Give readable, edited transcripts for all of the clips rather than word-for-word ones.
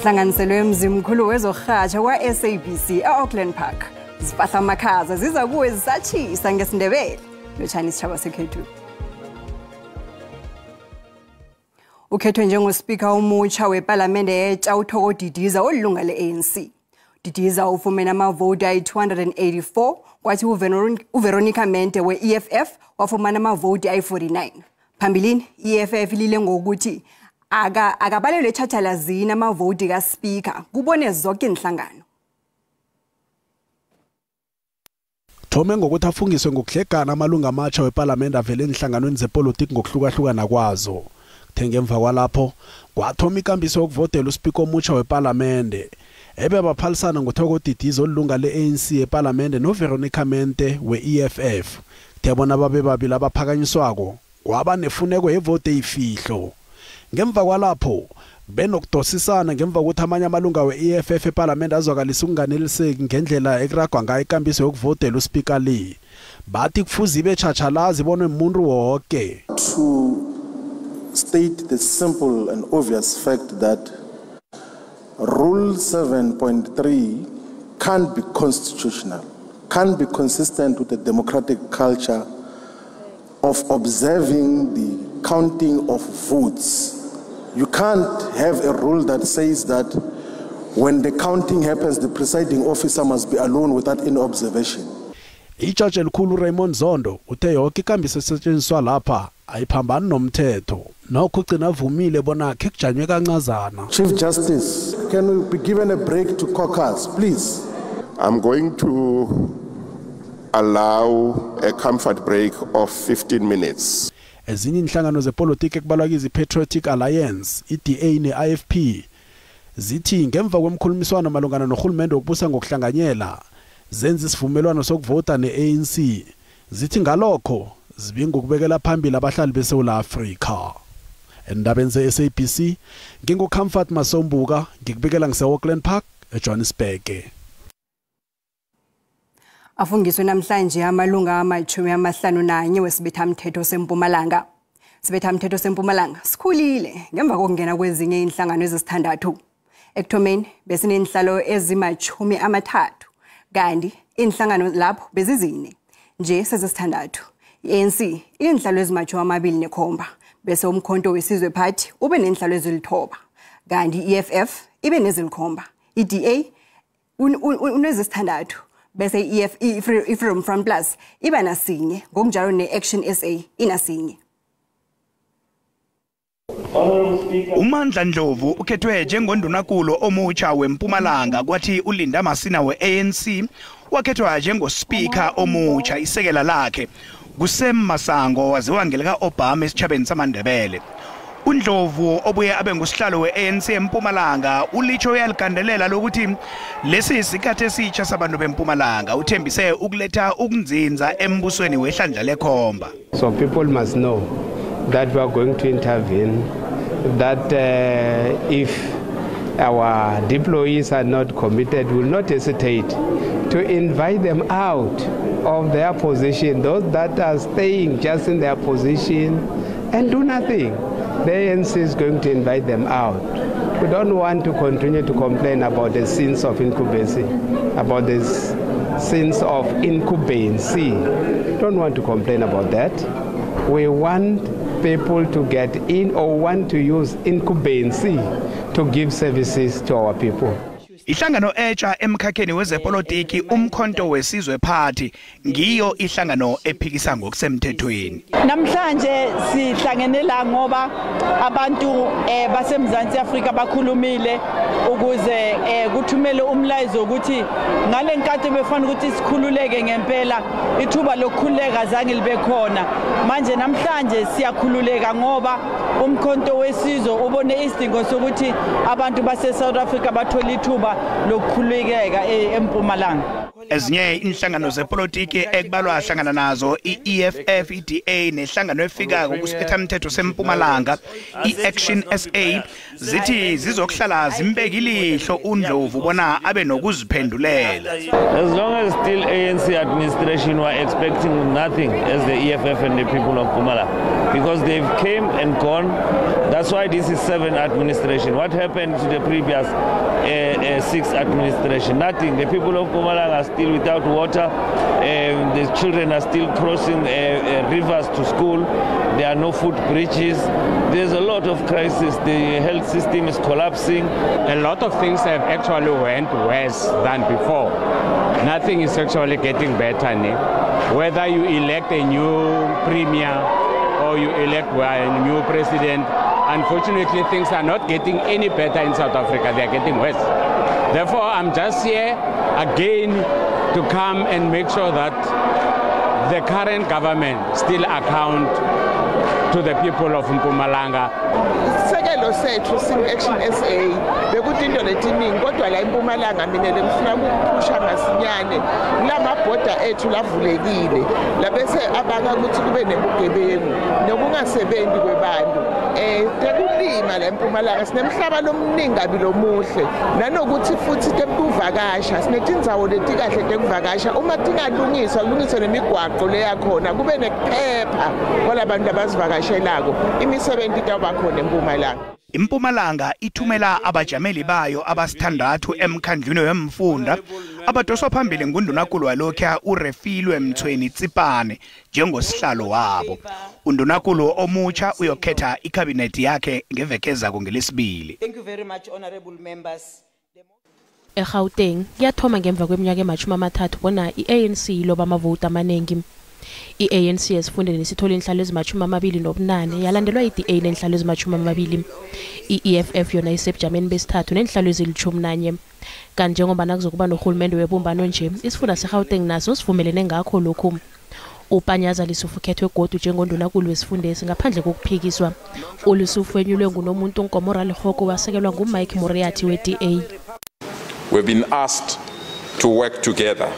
Hlanganiselwe emzimkhulu wezokurhatsha kwa-SABC e-Auckland Park. Zipahla amakhaza ziza kuwe zisatshisa ngesindebele. Lotshani Sitshaba sekhethu. Ukhethwe njengoSpeaker omutsha wePalamende etsha uThoko Didiza olilunga le-ANC. Didiza ufumene amavoti ayi-284 kwathi uVeronica Mente we-EFF wafumana amavoti ayi-49. Phambilini i-EFF ilile ngokuthi akabalelwe etshatshalazini amavoti kaSpeaker kubone zonke inhlangano. Thome ngokuthi afungiswe ngokuhlekana amalunga amatsha wePalamende avele enhlanganweni zepolitiki ngokuhlukahlukana kwazo. Ngemva kwalapho kwathoma ikambiso yokuvotela uSpeaker omutsha wePalamende ebebaphalisana ngoThoko Didiza olilunga le-ANC ePalamende noVeronica Mente we-EFF. Thebona babe babili abaphakanyiswako kwaba nefuneko yevoti eyifihlo. Ngemva kwalapho benokudosisana ngemva ukuthi amanye amalunga we-EFF ePalamende azwakalisa ukunganeliseki ngendlela ekuragwa ngayo ikambiso yokuvotela uSpeaker le. Bathi kufuze ibe tjhatshalazi bonwe umuntu wonke. State the simple and obvious fact that Rule 7.3 can't be constitutional, can't be consistent with the democratic culture of observing the counting of votes. You can't have a rule that says that when the counting happens, the presiding officer must be alone without any observation. Ijaji elikhulu Raymond Zondo uthe yonke ikambiso esetshenziswa lapha ayiphambani nomthetho. Nokho ugcina avumile bona ke kujanywe kancazana. Chief Justice, can we be given a break to caucus, please? I'm going to allow a comfort break of 15 minutes. Ezinye inhlangano zepolitiki ekubalwa kizi Patriotic Alliance, iDA ne-IFP zithi ngemva kwemkhulumiswano malungana nohulumende wokubusa ngokuhlanganyela zenza isivumelwano sokuvota ne-ANC. Zithi ngalokho zibinga ukubekela phambili abahlali beSouth Africa. Endabeni ze-SABC nginguComfort Masombuka ngikubekela ngise-Auckland Park eJohannesburg. Afungiswe namhlanje amalunga ama-51 wesibethamthetho seMpumalanga. Sibethamthetho seMpumalanga sikhulile ngemva kokungena kwezinye inhlangano ezisithandathu. Ekuthomeni besinenhlalo ezima-30 kanti inhlangano lapho bezizine nje sezisithandathu. I-ANC inhlalo ezima-27 bese umkhonto wesizwe party ube nenhlalo ezili-9 kanti i-EFF ibe nezili-7. I-DA unezisithandathu bese i-Freedom Front Plus iba nasinye ngokunjalo ne-Action SA inasinye. uMandla Ndlovu ukhethwe njengondunankulu omutsha weMpumalanga kwathi uLinda Masina we-ANC wakhethwa njengoSpeaker omutsha. Isekela lakhe kuSem Masango waziwa ngelika Obama esitshabeni samaNdebele. uNdlovu obuye abe ngusihlalo we-ANC eMpumalanga ulitsho uyaligandelela lokuthi lesi isikhathi esitsha sabantu beMpumalanga uthembise ukuletha ukunzinza embusweni wehlandla lekhomba. So people must know that we are going to intervene, that if our deployees are not committed, we will not hesitate to invite them out of their position. Those that are staying just in their position and do nothing, the ANC is going to invite them out. We don't want to continue to complain about the sins of incumbency, about the sins of incumbency. Don't want to complain about that. We want people to get in or want to use incumbency to give services to our people. Ihlangano etsha emkhakheni wezepolitiki umkhonto wesizwe party ngiyo ihlangano ephikisa ngokusemthethweni. Namhlanje sihlangene la ngoba abantu baseMzansi Afrika bakhulumile ukuze kuthumele umlayezo ukuthi ngale nkathi befana ukuthi sikhululeke ngempela ithuba lokukhuleka zange libe khona. Manje namhlanje siyakhululeka ngoba umkhonto wesizwe ubone isidingo sokuthi abantu base South Africa bathola ithuba lokukhululeka eMpumalanga. ezinye inhlangano zepolitiki ekubalwa hlangana nazo iEFF, iDA nehlangano efika kusiphethamthetho seMpumalanga iAction SA zithi zizokuhlala zimbekilihlo uNdlovu bona abe nokuziphendulela. As long as still ANC administration were expecting nothing as the EFF and the people of Mpumalanga, because they've came and gone. That's why this is 7th administration. What happened to the previous 6th administration? Nothing. The people of Mpumalanga are still without water. The children are still crossing rivers to school. There are no food bridges. There's a lot of crisis. The health system is collapsing. A lot of things have actually went worse than before. Nothing is actually getting better. Whether you elect a new premier or you elect a new president, unfortunately things are not getting any better in South Africa. They are getting worse. Therefore, I'm just here again to come and make sure that the current government still account to the people of Mpumalanga. Sekelo sethu Action SA bekuthi into letiningi kodwa la eMpumalanga mina ngifuna ukuphusha masinyane lamabhoda ethu lavulekile labese abaka ukuthi kube nebugebengu nokungasebenzi kwebantu tekulima la eMpumalanga sinemhlaba lomningi kabi lomuhle nanokuthi futhi tekuvakasha sinetindzawo letikahle tekuvakasha uma tingalungiswa kulungiswe nemigwaqo leyakhona kube nekuphepha kwalabantu abazivakashelako imisebenzi itawuba khona eMpumalanga. Impumalanga ithumela abajameli bayo abasithandathu emkhandlwini wemfunda abadoswa phambili nguNdunankulu walokha uRefilwe Mthweni Tsipane njengosihlalo wabo. uNdunankulu omutsha uyokhetha ikhabinethi yakhe ngevekeza ngelesibili. Thank you very much, honorable members. eGauteng kuyathoma ngemva kweminyaka ema-30 bona iANC iloba amavoti amaningi. iANC yesifundeni nesithola inhlalo ezima-28 yalandelwa iDA nenhlalo ezima-20. iEFF yona isebujameni besithathu nenhlalo ezili-11. kanti njengoba nakuzokuba nohulumende webumbano nje isifunda seGauteng naso sivumelene ngakho lokhu. uPanyaza Lesufu ukhethwe godu njengondunankulu wesifundesi ngaphandle kokuphikiswa. uLesufu wenyulwe nguNomuntu Nkomora Lehoko wasekelwa nguMike Moriarty weDA. We've been asked to work together.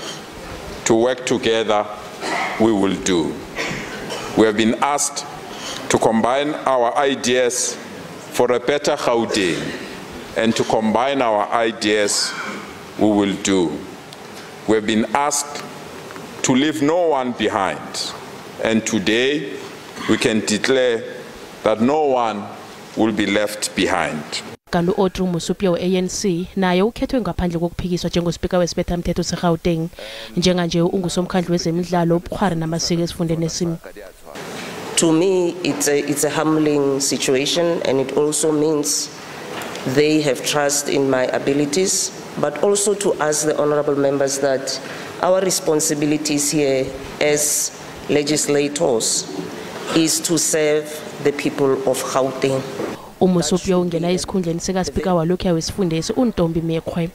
To work together we will do. We have been asked to combine our ideas for a better Gauteng, and to combine our ideas we will do. We have been asked to leave no one behind, and today we can declare that no one will be left behind. kanti uAudrey Musupia we-ANC naye ukhethwe ngaphandle kokuphikiswa njengoSpeaker wesiphethamthetho seGauteng njenganje ungusomkhandlu wezemidlalo ubukhwari namasiko esifundeni esimi. To me, it's a humbling situation, and it also means they have trust in my abilities, but also to ask the honorable members that our responsibilities here as legislators is to serve the people of Gauteng. uMusupia ungena esikhundleni sikaSpeaker walokhu wesifundesi uNtombi Mekhwe.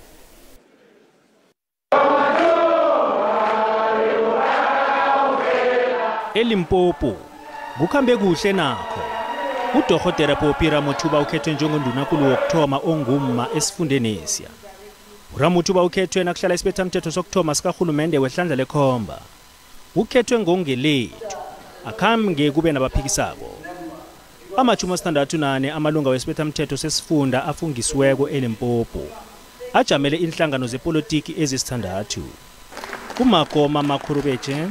eLimpopo kukhambe kuhle nakho. uDokotela Popi Ramothuba ukhethwe njengondunankulu wokuthoma ongumma esifundeni esiya. uRamothuba ukhethwe nakuhlala isiphethamthetho sokuthoma sikahulumende wehlandla lekhomba. ukhethwe ngongelethu akhambe kube nabaphikisabo. ama-64 amalunga wesiphethamthetho sesifunda afungisiweko eLimpopo ajamele inhlangano zepolitiki ezisithandathu. uMagoma Makhurubetshe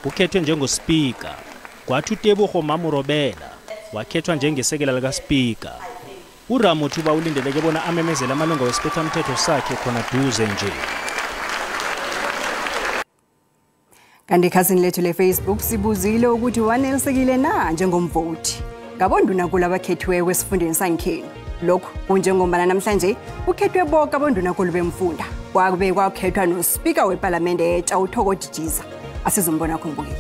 ukhethwe njengoSpeaker, kwathi uTebogo Mamurobela wakhethwa njengesekela likaSpeaker. uRamothuba ulindeleke bona amemezela amalunga wesiphethamthetho sakhe khona duze nje. kanti ekhasini lethu leFacebook sibuzile ukuthi wanelisekile na njengomvoti ngabondunankulu abakhethiweyo wesifundeni sangikheni. lokhu kunjengombana namhlanje kukhethwe bonke abondunankulu bemfunda kwakube kwakhethwa noSpeaker weParlamente etsha uThoko Jijiza. asizombona khumbukile.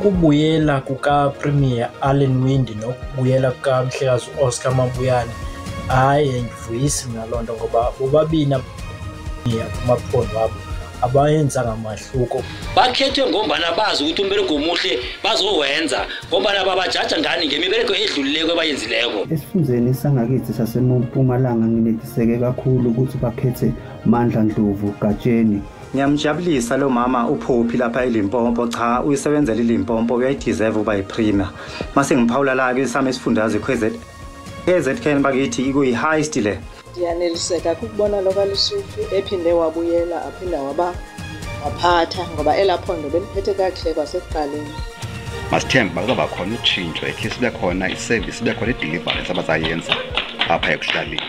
ukubuyela kuka Premier Allen Windi nokubuyela kuka Mhlekazi Oscar Mabuyane hayi ngivuyisi nalonto ngoba bobabini kumaphondo wabo abayenza ngamahluko bakhethwe ngombana bazi ukuthi umbereko omuhle bazowenza ngombana babajaja ngani ngemibereko edlulileko abayenzileko. Esifundeni sangakithi saseMpumalanga nginetiseke kakhulu ukuthi bakhethe Mandla Ndlovu Gatsheni. Ngiyamjabulisa lo mama uPhophi lapha eLimpopo, cha uyisebenzela iLimpopo uyayideserve uba yipremier. Mase ngiphawula la ke isame isifundaze KZN bakithi ikuyi highest le. Ndiyaneliseka ukubona lo kaLesotho ephinde wabuyela aphinda waphatha ngoba elaphondo beliphethe kahle kwasekuqaleni. Masithemba kuzoba khona utshintsho ethi sibe khona iservice sibe khona idelivery abazayenza apha ekuhlaleni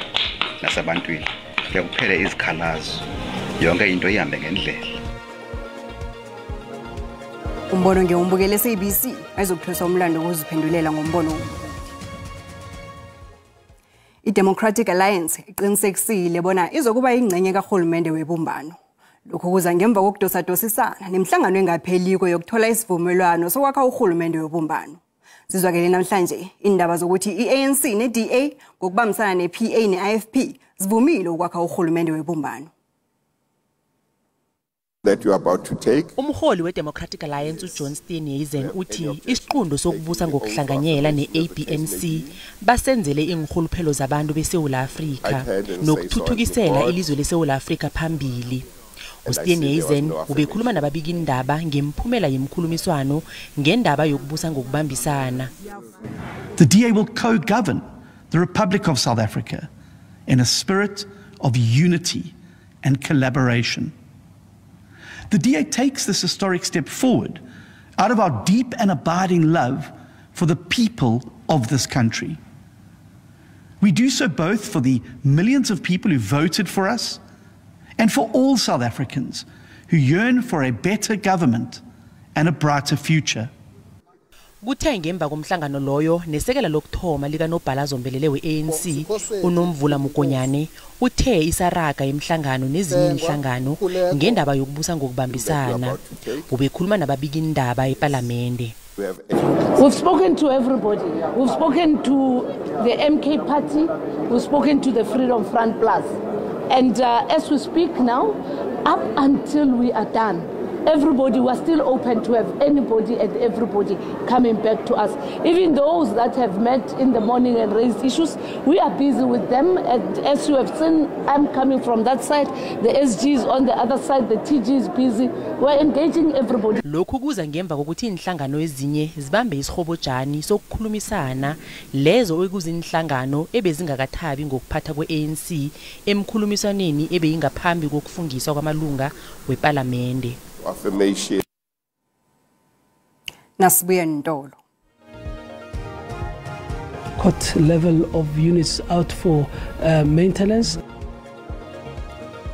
nasebantwini kuphele izikhalazo yonke into ihambe ngendlela. Umbono ngeumbukele SABC ayizokuthosa umlando ukuziphendulela ngombono omkhulu. I-Democratic Alliance iqinisekisile bona izokuba ingcenye kahulumende webumbano. Lokhu kuza ngemva kokudosa-dosisana nemhlangano engapheliko yokuthola isivumelwano sokwakha uhulumende webumbano. Sizwakele namhlanje indaba zokuthi i-ANC ne-DA ngokubambisana ne-PA ne-IFP zivumile ukwakha uhulumende webumbano. That you are about to take. Umholi we-Democratic Alliance uJohn Steenhuisen uthi isiqundo sokubusa ngokuhlanganyela ne-ABNC basenzele ingkhuluphelo zabantu beSouth Africa nokuthuthukisela ilizwe leSouth Africa phambili. uSteenhuisen ubekhuluma nababiki indaba ngemphumela yemkhulumiswano ngendaba yokubusa ngokubambisana. The DA will co-govern the Republic of South Africa in a spirit of unity and collaboration. The DA takes this historic step forward out of our deep and abiding love for the people of this country. We do so both for the millions of people who voted for us and for all South Africans who yearn for a better government and a brighter future. Kuthe ngemva komhlangano loyo nesekela lokthoma lika nobhala zombelele we-ANC uNomvula Mokonyane uthe isaraga emhlangano nezinye inhlangano ngendaba yokubusa ngokubambisana ubekhuluma nababiki indaba eParliament. We've spoken to everybody. We've spoken to the MK party. We've spoken to the Freedom Front Plus. And as we speak now, up until we are done, everybody was still open to have anybody and everybody coming back to us. Even those that have met in the morning and raised issues, we are busy with them. And as you have seen, I'm coming from that side. The SG is on the other side. The TG is busy. We're engaging everybody. Lokhu kuza ngemva kokuthi inhlangano ezinye zibambe isihobojani sokukhulumisana lezo ekuzinhlangano ebezingakathabi ngokuphatha kwe-ANC emkhulumiswaneni ebeyingaphambi kokufungiswa kwamalunga weParliament. Affirmation. Nasibuya Ntolo. What level of units out for maintenance?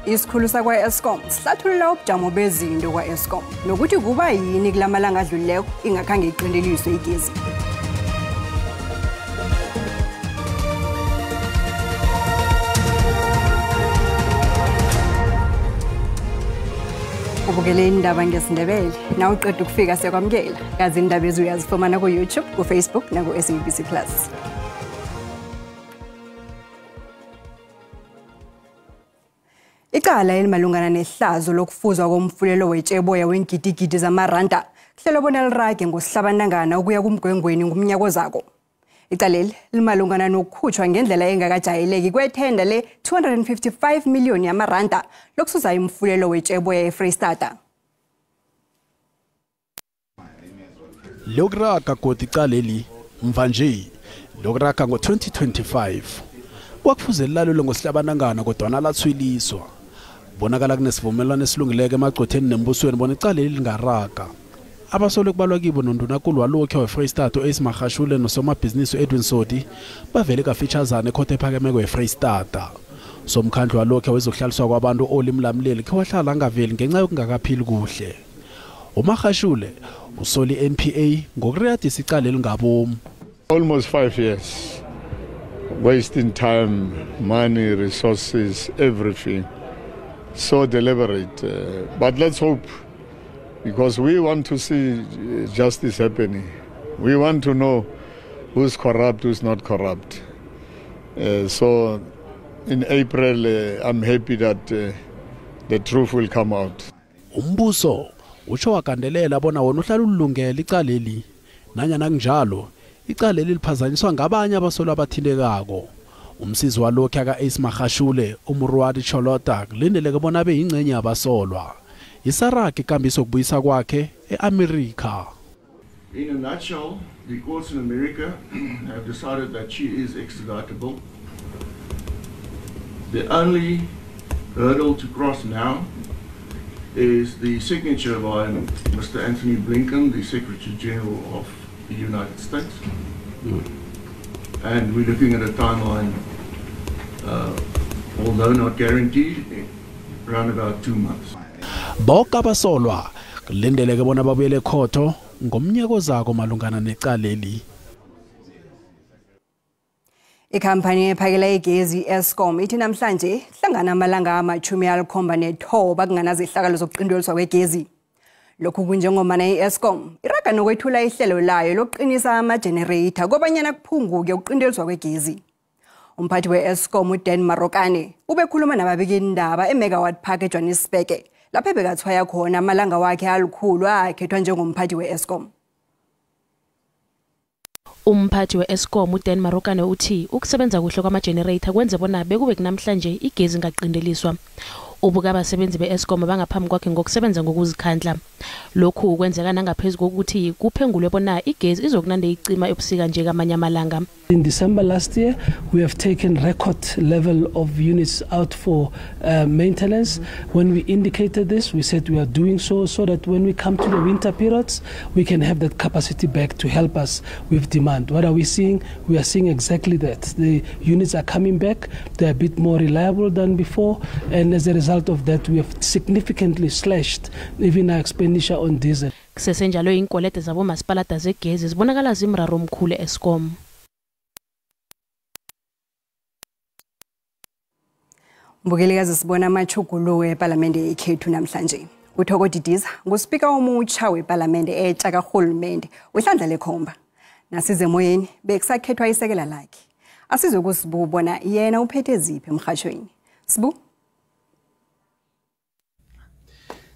Isikhulu sakwa-Eskom sihlathulula ubujamo bezinto kwa-Eskom nokuthi kuba yini kulamalanga adlulileko ingakhange iqindeliswe igezi. Ubukele indaba ngesindebele na uqeda ukufika sekwamkela kazi indaba eziyazifumana ku YouTube, ku Facebook na ku SABC Plus. Icala elimalungana nehlazo lokufuzwa komfulelo wetsheboya wengidigidi zamaranda kuhlelo bona lirage ngosihlabantangana ukuya kumgwengweni ngumnyaka zako. Icaleli limalungana nokukhutshwa ngendlela engakajayeleki kwethenda le 255 million yamaranda lokusuza imfulelo wetsheboya eFreystata. Lograga godi icaleli mvanje lograga ngo2025 kwakufuze lalelo ngosihlabanangana kodwa lathwiliswa. Bonakala kunesivumelwano esilungileke emagcotheni nembusweni bona icaleli lingaraga. Abasole kubalwa kibo nondunankulu walokho weFreystata eSimahashule nosomabhizinisi Edwin Sodi bavele kafeaturesane ekhothe ephakemeko eFreystata. Somkhandlu walokho wezokuhlaliswa kwabantu olimlamleli khewahlala ngaveli ngenxa yokungakaphili kuhle. uMahashule usoli NPA ngokuriyadisa icala elingabomu. Almost 5 years wasting time, money, resources, everything. So deliberate, but let's hope because we want to see justice happening. We want to know who's corrupt, who's not corrupt. So in April, I'm happy that the truth will come out. Umbuso utsho wagandelela bona wona uhlala ulungele icaleli nanyana kunjalo icaleli liphazanyiswa ngabanye abasolwa abathindekako. Umsizi walokho aka Ace Magashule uMurwadi Cholota kulindeleke bona abe yingcenye yabasolwa. Isaraki ikambiso ukubuyisa kwakhe eAmerica. In a nutshell, the courts in America have decided that she is extraditable. The only hurdle to cross now is the signature by Mr. Anthony Blinken, the Secretary General of the United States. And we're looking at a timeline, although not guaranteed, around about 2 months. Bonke abasolwa kulindeleke bona babuyele ekhotho ngomnyaka zako malungana necaleli. Ikhampani ephakela igezi Eskom ithi namhlanje hlangana amalanga ama-79 kunganazo ihlakalo zokuqindeliswa kwegezi. Lokhu kunjengomana iEskom iraga nokwethula ihlelo layo lokuqinisa ama-generator kobanyana kuphunguke ukuqindeliswa kwegezi. Umphathi weEskom uDan Marokane ubekhuluma nababikindaba eMegawatt Park eJohannesburg lapho bekathwaya khona amalanga wakhe alikhulu akhethwa njengomphathi weEskom. Umphathi weEskom uDan Marokane uthi ukusebenza kuhle kwama-generator kwenze bona bekube kunamhlanje igezi ngaqindeliswa. Ubuka abasebenzi beEskom bangaphambi kwakhe ngokusebenza ngokuzikhandla. Lokhu kwenzeka nangaphezulu kokuthi kuphengulwe bona igezi izokunande icima ebusika nje kamanye amalanga. In December last year, we have taken record level of units out for maintenance. When we indicated this, we said we are doing so that when we come to the winter periods, we can have that capacity back to help us with demand. What are we seeing? We are seeing exactly that. The units are coming back. They're a bit more reliable than before. And as a result of that, we have significantly slashed even our expenditure on diesel. Kusesenjalo inkolete zabo masipalata zegezi zibonakala zimraro omkhulu eEskom. Mbukelekazi sibona amachugulu eParliamente yekhethu namhlanje. Uthoko Didiza nguSpeaker omutsha weParliamente etsha kaRhulumente wehlandla lekhomba. Nasize moyeni bekusakhethwa isekela lakhe. Asizwe kusibu bona yena uphethe ziphi emrhatshweni. Sibu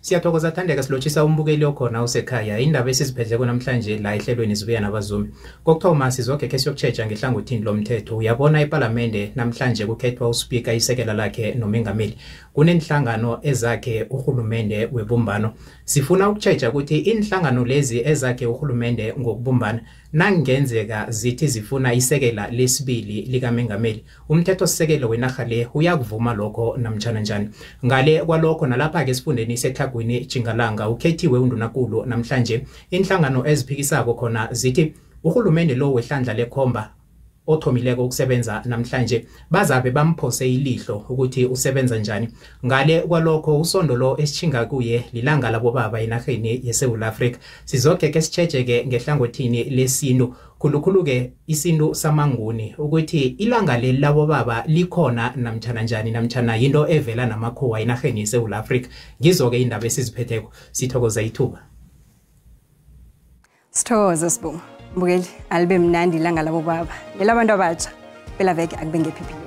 Siyathokoza Thandeka silotshisa umbukeli okhona usekhaya indaba esiziphethe namhlanje la ehlelweni zibuya nabazumi. Kokuthoma sizokhe siyokutsheja ngehlangothini lomthetho. Uyabona eParliamente namhlanje kukhethwa uSpeaker isekela lakhe nomengameli. Kunenhlangano ezakhe uRhulumente webumbano. Sifuna ukutsheja ukuthi inhlangano lezi ezakhe uRhulumente ngokubumbana nangenzeka zithi zifuna isekela lesibili likamengameli. Umthetho sisekelo wenarha le uyakuvuma lokho namtjana njani. Ngale kwalokho nalapha ke sifundeni seThagwini Jingalanga ukhethiwe undunankulu namhlanje. Inhlangano eziphikisako khona zithi uRhulumente lo wehlandla lekhomba othomileko ukusebenza namhlanje bazabe bamphose ilihlo ukuthi usebenza njani. Ngale kwalokho usondo lo esichinga kuye lilanga labo baba enarheni yeSouth Africa. Sizokhe ke sitshejeke ngehlangothini lesintu khulukhulu ke isintu samanguni ukuthi ilanga leli labo baba likhona namtjana njani namtjana into evela namakhowa enarheni yeSouth Africa. Ngizoke indaba esiziphetheko sithokoza ithuba. Sithokoza sibu. Mbukeli alibe mnandi ilanga labo baba. Lelabantu abatsha phela veke akube ngephi.